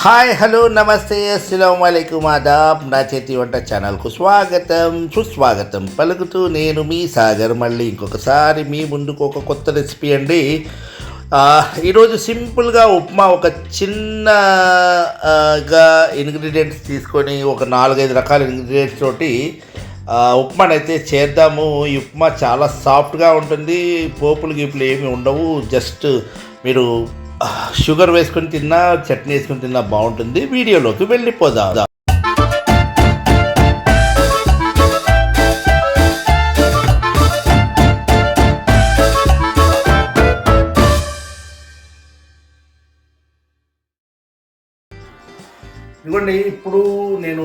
Hi hello నమస్తే అస్సలం వాలేకుమ్ ఆదాబ్. నా చేతి వంట ఛానల్కు స్వాగతం సుస్వాగతం పలుకుతూ నేను మీ సాగర్ మళ్ళీ ఇంకొకసారి మీ ముందుకు ఒక కొత్త రెసిపీ అండి. ఈరోజు సింపుల్గా ఉప్మా ఒక చిన్నగా ఇంగ్రీడియంట్స్ తీసుకొని ఒక 4-5 రకాల ఇంగ్రీడియంట్స్ తోటి ఉప్మానైతే చేద్దాము. ఈ ఉప్మా చాలా సాఫ్ట్గా ఉంటుంది, పోపులు గీపులు ఏమి ఉండవు. జస్ట్ మీరు షుగర్ వేసుకొని తిన్నా, చట్నీ వేసుకొని తిన్నా బాగుంటుంది. వీడియోలోకి వెళ్ళిపోదాం. ఇదిగోండి, ఇప్పుడు నేను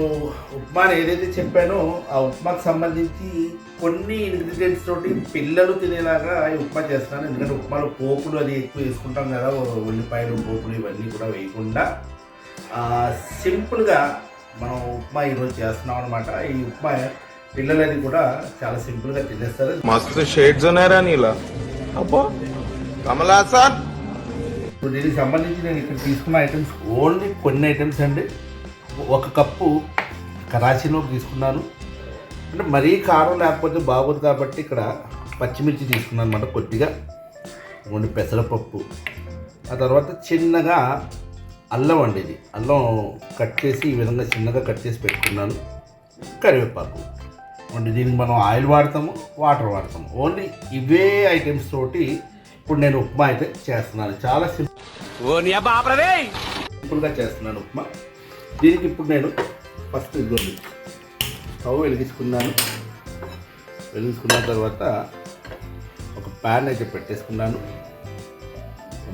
ఉప్మాని ఏదైతే చెప్పానో ఆ ఉప్మాకి సంబంధించి కొన్ని ఇంగ్రీడియంట్స్ తోటి పిల్లలు తినేలాగా ఈ ఉప్మా చేస్తున్నాను. ఎందుకంటే ఉప్మాలో పోపులు అది ఎక్కువ వేసుకుంటాం కదా, ఉల్లిపాయలు పోపులు ఇవన్నీ కూడా వేయకుండా సింపుల్గా మనం ఉప్మా ఈరోజు చేస్తున్నాం అనమాట. ఈ ఉప్మా పిల్లలది కూడా చాలా సింపుల్గా తినేస్తారు. మస్తు షేడ్స్ ఉన్నాయా నీలా అబ్బో కమలా సార్. ఇప్పుడు దీనికి సంబంధించి నేను ఇక్కడ తీసుకున్న ఐటమ్స్ ఓన్లీ కొన్ని ఐటమ్స్ అండి. 1 కప్పు కరాచీలోకి తీసుకున్నాను. అంటే మరీ కారం లేకపోతే బాగోదు కాబట్టి ఇక్కడ పచ్చిమిర్చి తీసుకున్నాను అనమాట కొద్దిగా. కొన్ని పెసరపప్పు, ఆ తర్వాత చిన్నగా అల్లం అండి. ఇది అల్లం కట్ చేసి ఈ విధంగా చిన్నగా కట్ చేసి పెట్టుకున్నాను. కరివేపాకు అండి. దీనికి మనం ఆయిల్ వాడతాము, వాటర్ వాడతాము. ఓన్లీ ఇవే ఐటమ్స్ తోటి ఇప్పుడు నేను ఉప్మా అయితే చేస్తున్నాను. చాలా సింపుల్గా చేస్తున్నాను ఉప్మా. దీనికి ఇప్పుడు నేను ఫస్ట్ ఇదిగోండి స్టవ్ వెలిగించుకున్న తర్వాత ఒక ప్యాన్ అయితే పెట్టేసుకున్నాను.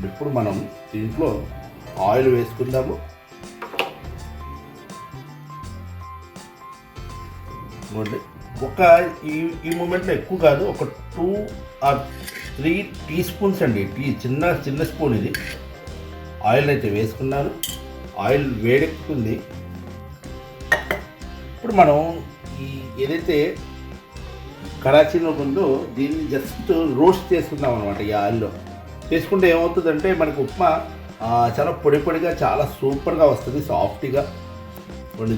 ఇప్పుడు మనం దీంట్లో ఆయిల్ వేసుకుందాము. ఒక ఈ మూమెంట్లో ఎక్కువ కాదు, ఒక 2 or 3 టీ స్పూన్స్ అండి. చిన్న స్పూన్ ఇది ఆయిల్ అయితే వేసుకున్నాను. ఆయిల్ వేడెక్కుతుంది. ఇప్పుడు మనం ఈ ఏదైతే కరాచీలో ఉందో దీన్ని జస్ట్ రోస్ట్ చేసుకుందాం అనమాట. ఈ ఆయిల్లో చేసుకుంటే ఏమవుతుందంటే మనకు ఉప్మా చాలా పొడి పొడిగా చాలా సూపర్గా వస్తుంది, సాఫ్ట్గా.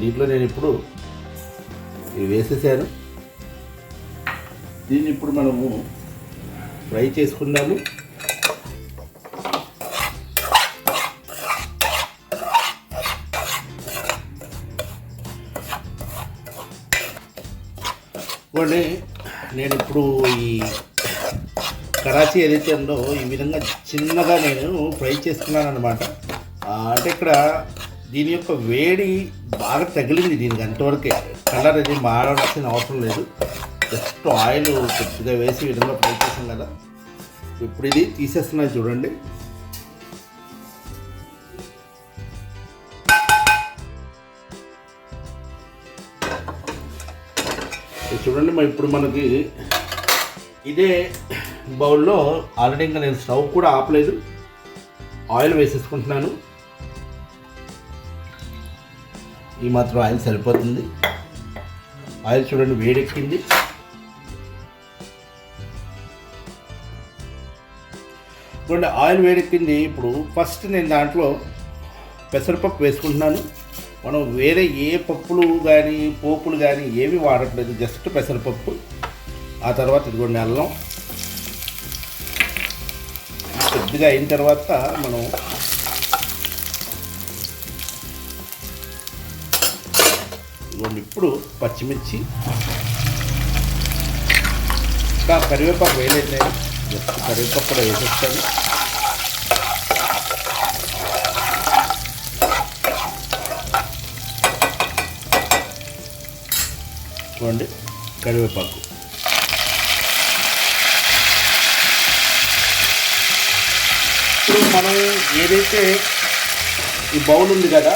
దీంట్లో నేను ఇప్పుడు ఇవి వేసేసాను. దీన్ని ఇప్పుడు మనము ఫ్రై చేసుకుందాము. చూడండి, నేను ఇప్పుడు ఈ కరాచీ ఏదైతే ఉందో ఈ విధంగా చిన్నగా నేను ఫ్రై చేసుకున్నాను అనమాట. అంటే ఇక్కడ దీని యొక్క వేడి బాగా తగిలింది దీనికి. అంతవరకే కలర్ అది మారాల్సిన అవసరం లేదు. జస్ట్ ఆయిల్ కొద్దిగా వేసి ఈ విధంగా ఫ్రై చేసాం కదా. ఇప్పుడు ఇది తీసేస్తున్నాను చూడండి. చూడండి, ఇప్పుడు మనకి ఇదే బౌల్లో ఆల్రెడీ ఇంకా నేను స్టవ్ కూడా ఆపలేదు, ఆయిల్ వేసేసుకుంటున్నాను. ఈ మాత్రం ఆయిల్ సరిపోతుంది. ఆయిల్ చూడండి వేడెక్కింది. చూడండి ఆయిల్ వేడెక్కింది. ఇప్పుడు ఫస్ట్ నేను దాంట్లో పెసరపప్పు వేసుకుంటున్నాను. మనం వేరే ఏ పప్పులు కానీ పోపులు కానీ ఏమీ వాడట్లేదు, జస్ట్ పెసరపప్పు. ఆ తర్వాత ఇదిగోండి అల్లం కొద్దిగా అయిన తర్వాత మనం ఇదిగోండి ఇప్పుడు పచ్చిమిర్చి, ఇంకా కరివేపాకు వేయలేదు, జస్ట్ కరివేపాకు కూడా వేసేస్తాను. చూడండి కరివేపాకు. ఇప్పుడు మనం ఏదైతే ఈ బౌల్ ఉంది కదా,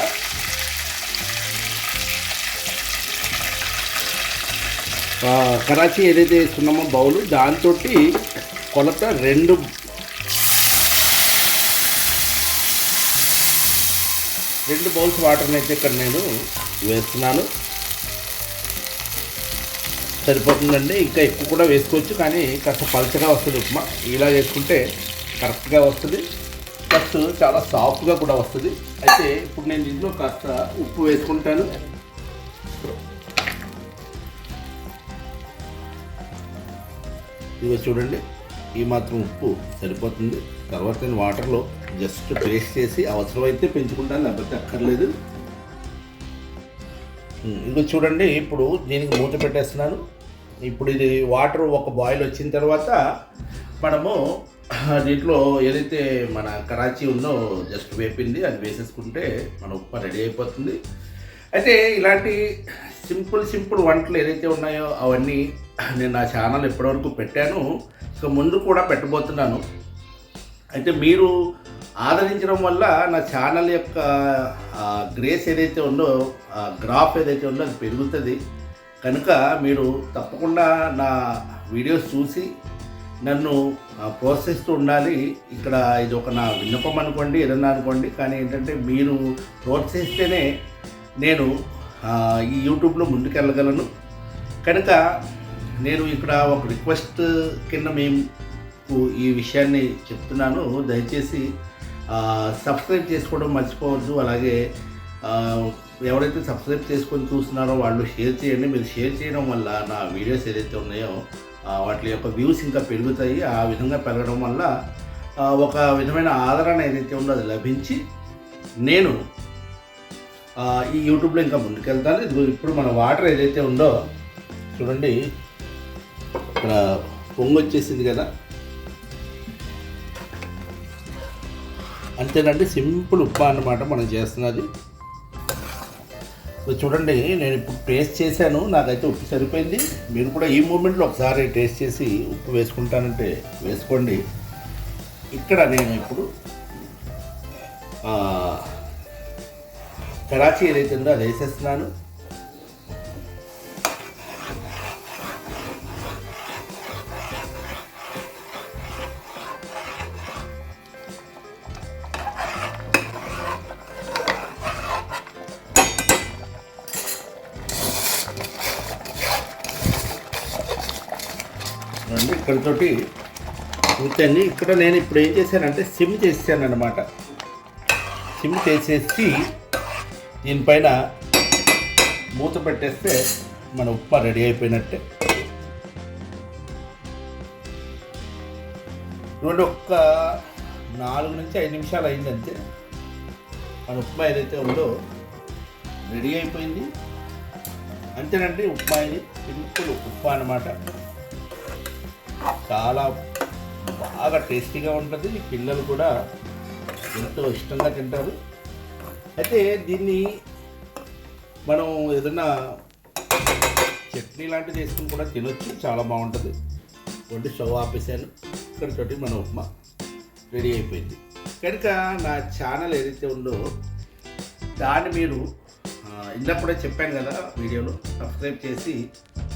కరాచీ ఏదైతే వేసుకున్నామో బౌలు, దాంతో కొలత 2 బౌల్స్ వాటర్ని అయితే ఇక్కడ నేను వేస్తున్నాను. సరిపోతుందండి. ఇంకా ఎక్కువ కూడా వేసుకోవచ్చు, కానీ కాస్త పలచగా వస్తుంది ఉప్మా. ఇలా వేసుకుంటే కరెక్ట్గా వస్తుంది. ప్లస్ ప్లస్ చాలా సాఫ్ట్గా కూడా వస్తుంది. అయితే ఇప్పుడు నేను దీంట్లో కాస్త ఉప్పు వేసుకుంటాను. ఇదిగో చూడండి, ఈ మాత్రం ఉప్పు సరిపోతుంది. తర్వాత నేను వాటర్లో జస్ట్ పేస్ట్ చేసి అవసరమైతే పెంచుకుంటాను, లేకపోతే అక్కర్లేదు. ఇదిగో చూడండి, ఇప్పుడు దీనికి మూత పెట్టేస్తున్నాను. ఇప్పుడు ఇది వాటర్ ఒక బాయిల్ వచ్చిన తర్వాత మనము దీంట్లో ఏదైతే మన కరాచీ ఉందో జస్ట్ వేపింది అది వేసేసుకుంటే మన ఉప్మా రెడీ అయిపోతుంది. అయితే ఇలాంటి సింపుల్ వంటలు ఏదైతే ఉన్నాయో అవన్నీ నేను నా ఛానల్ ఎప్పటివరకు పెట్టాను, ఇక ముందు కూడా పెట్టబోతున్నాను. అయితే మీరు ఆదరించడం వల్ల నా ఛానల్ యొక్క గ్రేస్ ఏదైతే ఉందో, గ్రాఫ్ ఏదైతే ఉందో అది పెరుగుతుంది. కనుక మీరు తప్పకుండా నా వీడియోస్ చూసి నన్ను ప్రోత్సహిస్తూ ఉండాలి. ఇక్కడ ఇది ఒక నా విన్నపం అనుకోండి, ఏదన్నా అనుకోండి, కానీ ఏంటంటే మీరు ప్రోత్సహిస్తేనే నేను ఈ యూట్యూబ్లో ముందుకెళ్ళగలను. కనుక నేను ఇక్కడ ఒక రిక్వెస్ట్ కింద మేము ఈ విషయాన్ని చెప్తున్నాను. దయచేసి సబ్స్క్రైబ్ చేసుకోవడం మర్చిపోవద్దు. అలాగే ఎవరైతే సబ్స్క్రైబ్ చేసుకొని చూస్తున్నారో వాళ్ళు షేర్ చేయండి. మీరు షేర్ చేయడం వల్ల నా వీడియోస్ ఏదైతే ఉన్నాయో వాటి యొక్క వ్యూస్ ఇంకా పెరుగుతాయి. ఆ విధంగా పెరగడం వల్ల ఒక విధమైన ఆదరణ ఏదైతే ఉందో అది లభించి నేను ఈ యూట్యూబ్లో ఇంకా ముందుకెళ్తాను. ఇప్పుడు మన వాటర్ ఏదైతే ఉందో చూడండి, ఇక్కడ పొంగు వచ్చేసింది కదా, అంతేనండి. సింపుల్ ఉప్మా అన్నమాట మనం చేస్తున్నది. చూడండి, నేను ఇప్పుడు టేస్ట్ చేశాను, నాకైతే ఉప్పు సరిపోయింది. మీరు కూడా ఈ మూమెంట్లో ఒకసారి టేస్ట్ చేసి ఉప్పు వేసుకుంటానంటే వేసుకోండి. ఇక్కడ నేను ఇప్పుడు కరాచీ ఏదైతే ఉందో అది వేసేస్తున్నాను. ఇక్కడతోటి పూర్తయింది. ఇక్కడ నేను ఇప్పుడు ఏం చేశానంటే సిమ్ చేసాను అన్నమాట. సిమ్ చేసేసి దీనిపైన మూత పెట్టేస్తే మన ఉప్మా రెడీ అయిపోయినట్టే. ఇవ్వండి, ఒక్క 4 నుంచి 5 నిమిషాలు అయిందంతే. మన ఉప్మా ఏదైతే ఉందో రెడీ అయిపోయింది. అంతేనండి, ఉప్మా ఇది సింపుల్ ఉప్మా అన్నమాట. చాలా బాగా టేస్టీగా ఉంటుంది. పిల్లలు కూడా ఎంతో ఇష్టంగా తింటారు. అయితే దీన్ని మనం ఏదైనా చట్నీ లాంటిది వేసుకుని కూడా తినొచ్చు, చాలా బాగుంటుంది. వండి స్టవ్ ఆపేసాను. ఇక్కడితోటి మన ఉప్మా రెడీ అయిపోయింది. కనుక నా ఛానల్ ఏదైతే ఉందో దాన్ని మీరు ఇందప్పుడే చెప్పాను కదా వీడియోలో, సబ్స్క్రైబ్ చేసి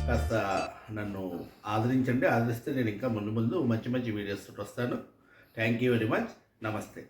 కాస్త నన్ను ఆదరించండి. ఆదరిస్తే నేను ఇంకా ముందు మంచి వీడియోస్ వస్తాను. Thank you very much. నమస్తే.